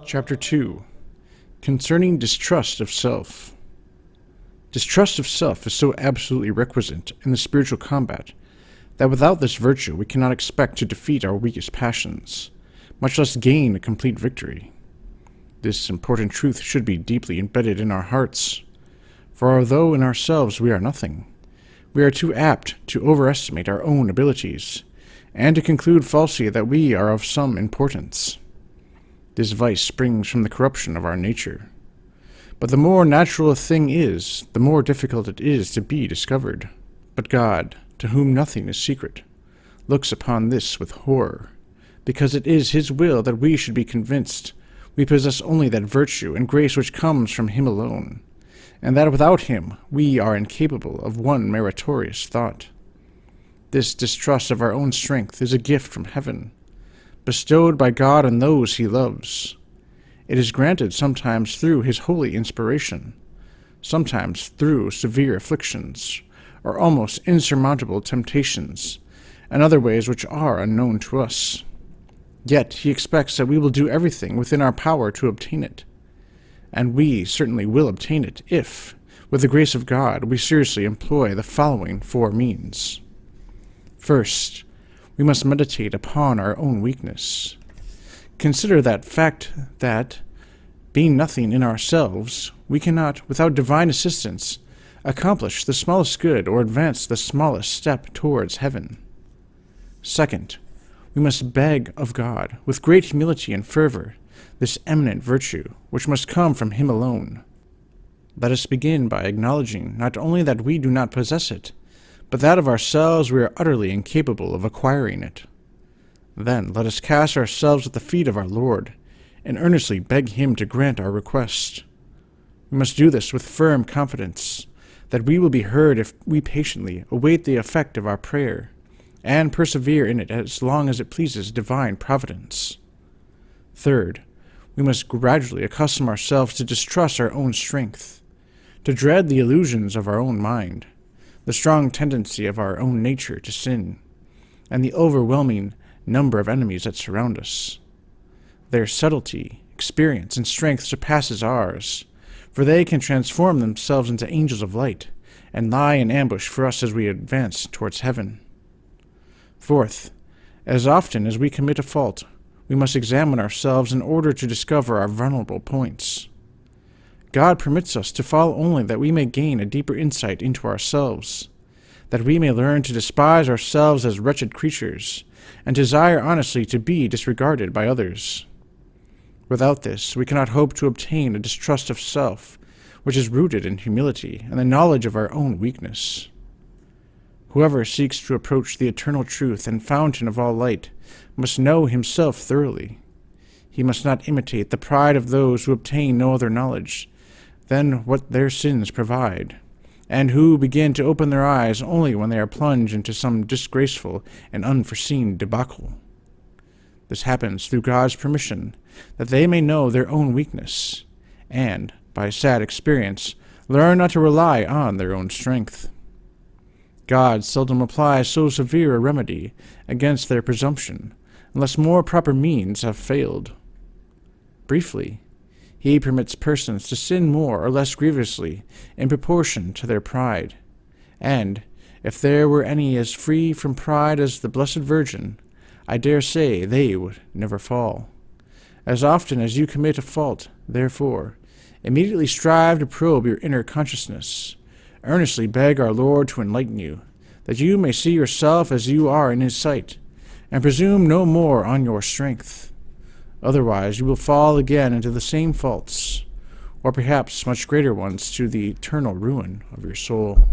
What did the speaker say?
Chapter 2. Concerning Distrust of Self. Distrust of self is so absolutely requisite in the spiritual combat that without this virtue we cannot expect to defeat our weakest passions, much less gain a complete victory. This important truth should be deeply embedded in our hearts, for although in ourselves we are nothing, we are too apt to overestimate our own abilities, and to conclude falsely that we are of some importance. This vice springs from the corruption of our nature. But the more natural a thing is, the more difficult it is to be discovered. But God, to whom nothing is secret, looks upon this with horror, because it is His will that we should be convinced we possess only that virtue and grace which comes from Him alone, and that without Him we are incapable of one meritorious thought. This distrust of our own strength is a gift from heaven, bestowed by God on those He loves. It is granted sometimes through His holy inspiration, sometimes through severe afflictions, or almost insurmountable temptations, and other ways which are unknown to us. Yet He expects that we will do everything within our power to obtain it, and we certainly will obtain it if, with the grace of God, we seriously employ the following 4 means. First, we must meditate upon our own weakness. Consider that fact that, being nothing in ourselves, we cannot, without divine assistance, accomplish the smallest good or advance the smallest step towards heaven. Second, we must beg of God, with great humility and fervor, this eminent virtue, which must come from Him alone. Let us begin by acknowledging not only that we do not possess it, but that of ourselves we are utterly incapable of acquiring it. Then let us cast ourselves at the feet of our Lord, and earnestly beg Him to grant our request. We must do this with firm confidence, that we will be heard if we patiently await the effect of our prayer, and persevere in it as long as it pleases divine providence. Third, we must gradually accustom ourselves to distrust our own strength, to dread the illusions of our own mind, the strong tendency of our own nature to sin, and the overwhelming number of enemies that surround us. Their subtlety, experience, and strength surpasses ours, for they can transform themselves into angels of light, and lie in ambush for us as we advance towards heaven. Fourth, as often as we commit a fault, we must examine ourselves in order to discover our vulnerable points. God permits us to fall only that we may gain a deeper insight into ourselves, that we may learn to despise ourselves as wretched creatures, and desire honestly to be disregarded by others. Without this, we cannot hope to obtain a distrust of self, which is rooted in humility and the knowledge of our own weakness. Whoever seeks to approach the eternal truth and fountain of all light must know himself thoroughly. He must not imitate the pride of those who obtain no other knowledge than what their sins provide, and who begin to open their eyes only when they are plunged into some disgraceful and unforeseen debacle. This happens through God's permission, that they may know their own weakness, and, by sad experience, learn not to rely on their own strength. God seldom applies so severe a remedy against their presumption, unless more proper means have failed. Briefly, He permits persons to sin more or less grievously in proportion to their pride, and, if there were any as free from pride as the Blessed Virgin, I dare say they would never fall. As often as you commit a fault, therefore, immediately strive to probe your inner consciousness. Earnestly beg our Lord to enlighten you, that you may see yourself as you are in His sight, and presume no more on your strength. Otherwise you will fall again into the same faults, or perhaps much greater ones, to the eternal ruin of your soul.